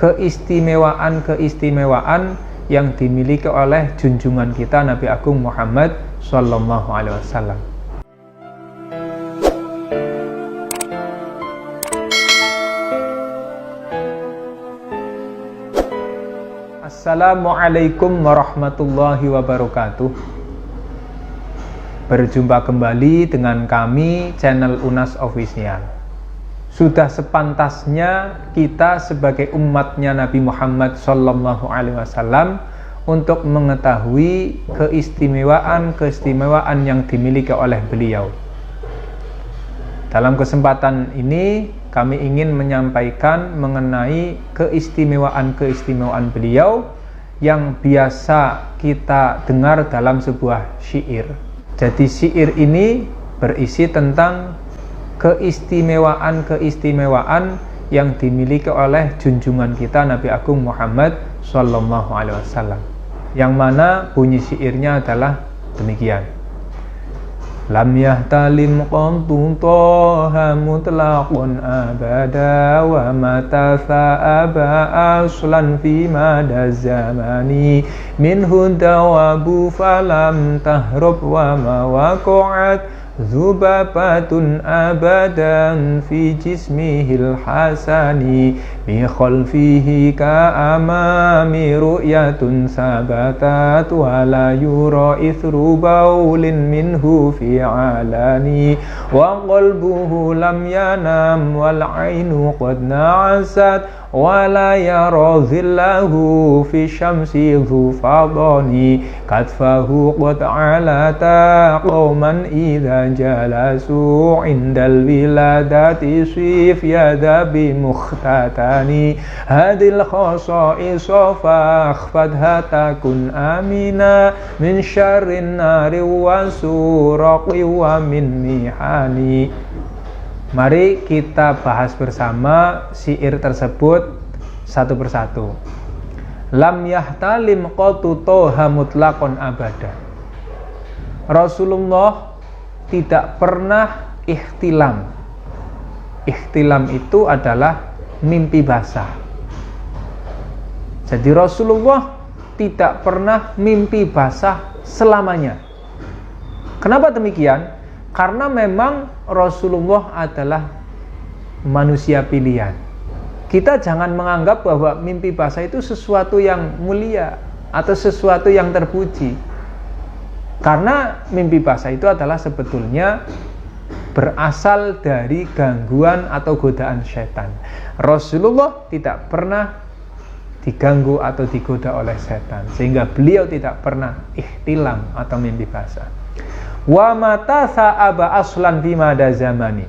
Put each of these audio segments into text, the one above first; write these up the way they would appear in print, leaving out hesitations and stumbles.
keistimewaan yang dimiliki oleh junjungan kita Nabi Agung Muhammad Sallallahu Alaihi Wasallam. Assalamualaikum warahmatullahi wabarakatuh. Berjumpa kembali dengan kami, channel Unas Official. Sudah sepantasnya kita sebagai umatnya Nabi Muhammad Sallallahu Alaihi Wasallam untuk mengetahui keistimewaan yang dimiliki oleh beliau. Dalam kesempatan ini kami ingin menyampaikan mengenai keistimewaan beliau yang biasa kita dengar dalam sebuah syair. Jadi syair ini berisi tentang keistimewaan yang dimiliki oleh junjungan kita Nabi Agung Muhammad Sallallahu Alaihi Wasallam. Yang mana bunyi syairnya adalah demikian. Lam yahtalim qantun toha mutlaqun abada wa mata sa'aba aslan fi mada zamani minhu dawabu falam tahrub wa ma waqa'at zubabatun abadan fi jismihil hasani bi khalfihi ka amami ru'yatun sabatat wa la yura ithru baulin minhu fi alani wa qalbuhu lam yanam wal ainu qad na'asat wa la yara zillahu fi syamsi dhu fadani katfahu qad alata qawman idha jalasu indal wiladati sif yada bi mukhtatani hadil khasa'isa fakhfadha takun amina min syarrin nari wa suraqi wa min mihani. Mari kita bahas bersama syair tersebut satu persatu. Lam yahtalim qatu toha mutlaqon abada. Rasulullah tidak pernah ihtilam. Ihtilam itu adalah mimpi basah. Jadi Rasulullah tidak pernah mimpi basah selamanya. Kenapa demikian? Karena memang Rasulullah adalah manusia pilihan. Kita jangan menganggap bahwa mimpi basah itu sesuatu yang mulia atau sesuatu yang terpuji. Karena mimpi basah itu adalah sebetulnya berasal dari gangguan atau godaan setan. Rasulullah tidak pernah diganggu atau digoda oleh setan, sehingga beliau tidak pernah ihtilam atau mimpi basah. Wa mata sa'aba aslan fi mada zamani.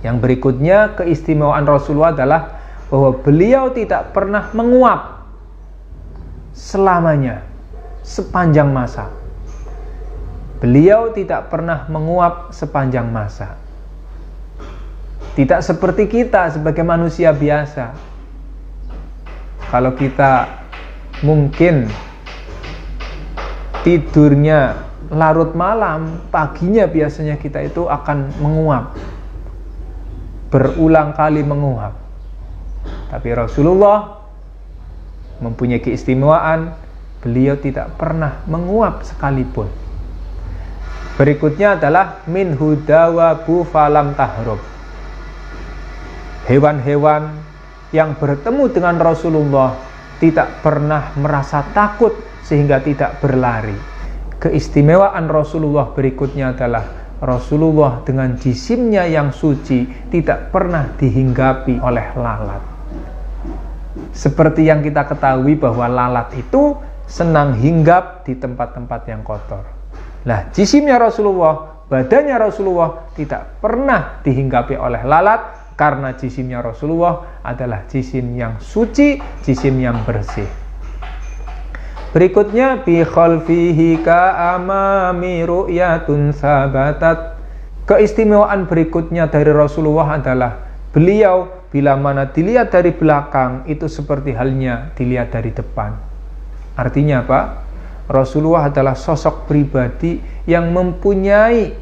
Yang berikutnya keistimewaan Rasulullah adalah bahwa beliau tidak pernah menguap selamanya, sepanjang masa. Beliau tidak pernah menguap sepanjang masa. Tidak seperti kita sebagai manusia biasa. Kalau kita mungkin tidurnya larut malam, paginya biasanya kita itu akan menguap, berulang kali menguap. Tapi Rasulullah mempunyai keistimewaan, beliau tidak pernah menguap sekalipun. Berikutnya adalah min hudawabu falam tahrub. Hewan-hewan yang bertemu dengan Rasulullah tidak pernah merasa takut sehingga tidak berlari. Keistimewaan Rasulullah berikutnya adalah Rasulullah dengan jisimnya yang suci tidak pernah dihinggapi oleh lalat. Seperti yang kita ketahui bahwa lalat itu senang hinggap di tempat-tempat yang kotor. Nah, jisimnya Rasulullah, badannya Rasulullah tidak pernah dihinggapi oleh lalat karena jisimnya Rasulullah adalah jisim yang suci, jisim yang bersih. Berikutnya bi khalfihi ka amami ru'yatun sabatat. Keistimewaan berikutnya dari Rasulullah adalah beliau bila mana dilihat dari belakang itu seperti halnya dilihat dari depan. Artinya apa? Rasulullah adalah sosok pribadi yang mempunyai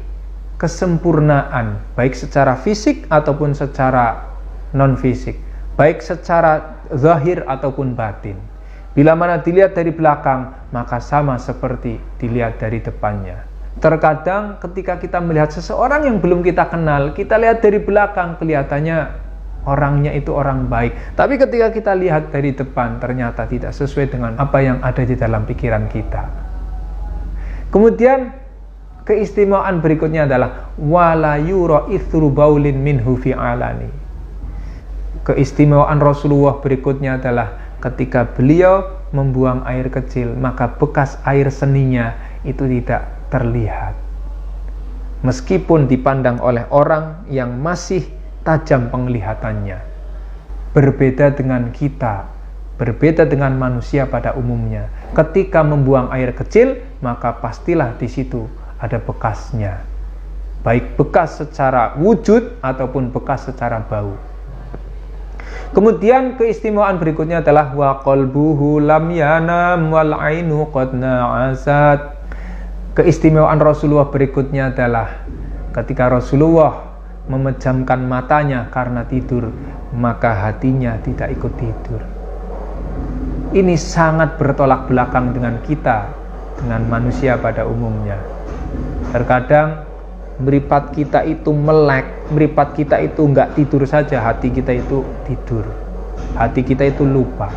kesempurnaan baik secara fisik ataupun secara non fisik, baik secara zahir ataupun batin. Bila mana dilihat dari belakang, maka sama seperti dilihat dari depannya. Terkadang ketika kita melihat seseorang yang belum kita kenal, kita lihat dari belakang kelihatannya orangnya itu orang baik. Tapi ketika kita lihat dari depan, ternyata tidak sesuai dengan apa yang ada di dalam pikiran kita. Kemudian keistimewaan berikutnya adalah wala yura ithru baulin minhu fi alani. Keistimewaan Rasulullah berikutnya adalah ketika beliau membuang air kecil, maka bekas air seninya itu tidak terlihat. Meskipun dipandang oleh orang yang masih tajam penglihatannya. Berbeda dengan kita, berbeda dengan manusia pada umumnya. Ketika membuang air kecil, maka pastilah di situ ada bekasnya. Baik bekas secara wujud ataupun bekas secara bau. Kemudian keistimewaan berikutnya adalah wa qalbuhu lam yanam wal ainu qad na'asat. Keistimewaan Rasulullah berikutnya adalah ketika Rasulullah memejamkan matanya karena tidur, maka hatinya tidak ikut tidur. Ini sangat bertolak belakang dengan kita, dengan manusia pada umumnya. Terkadang meripat kita itu melek, meripat kita itu enggak tidur saja, hati kita itu tidur, hati kita itu lupa.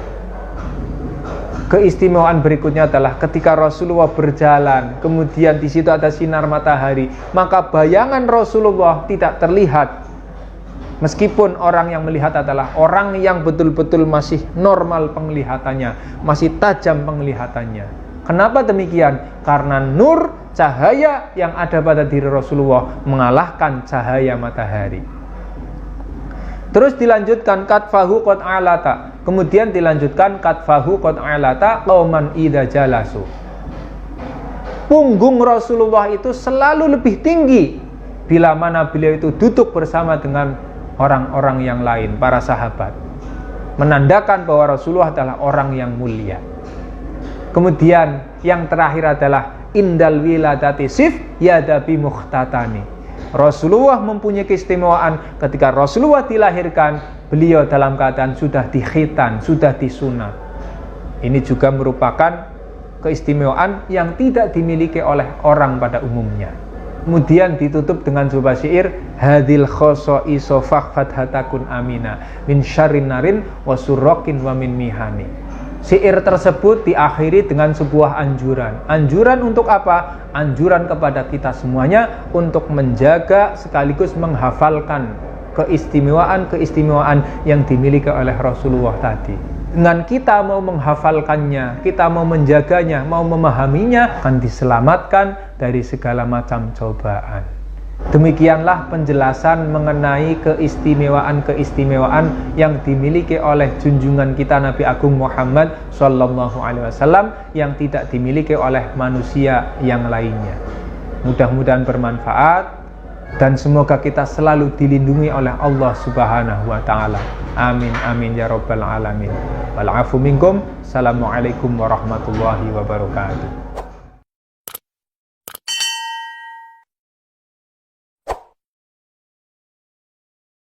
Keistimewaan berikutnya adalah ketika Rasulullah berjalan, kemudian di situ ada sinar matahari, maka bayangan Rasulullah tidak terlihat. Meskipun orang yang melihat adalah orang yang betul-betul masih normal penglihatannya, masih tajam penglihatannya. Kenapa demikian? Karena nur cahaya yang ada pada diri Rasulullah mengalahkan cahaya matahari. Terus dilanjutkan katfahu qad alata. Kemudian dilanjutkan katfahu qad alata qauman idza jalasu. Punggung Rasulullah itu selalu lebih tinggi bila mana beliau itu duduk bersama dengan orang-orang yang lain, para sahabat. Menandakan bahwa Rasulullah adalah orang yang mulia. Kemudian yang terakhir adalah indal wiladati sif yadabi mukhtatani. Rasulullah mempunyai keistimewaan ketika Rasulullah dilahirkan, beliau dalam keadaan sudah dikhitan, sudah disunat. Ini juga merupakan keistimewaan yang tidak dimiliki oleh orang pada umumnya. Kemudian ditutup dengan sebuah syair, hadil khosaiso fakhfat hatakun amina min syarrin narin wa surrokin wa min mihani. Syair tersebut diakhiri dengan sebuah anjuran. Anjuran untuk apa? Anjuran kepada kita semuanya untuk menjaga sekaligus menghafalkan keistimewaan-keistimewaan yang dimiliki oleh Rasulullah tadi. Dengan kita mau menghafalkannya, kita mau menjaganya, mau memahaminya, akan diselamatkan dari segala macam cobaan. Demikianlah penjelasan mengenai keistimewaan-keistimewaan yang dimiliki oleh junjungan kita Nabi Agung Muhammad Sallallahu Alaihi Wasallam yang tidak dimiliki oleh manusia yang lainnya. Mudah-mudahan bermanfaat dan semoga kita selalu dilindungi oleh Allah Subhanahu Wa Taala. Amin amin ya rabbal alamin. Wal afu minkum. Assalamualaikum warahmatullahi wabarakatuh.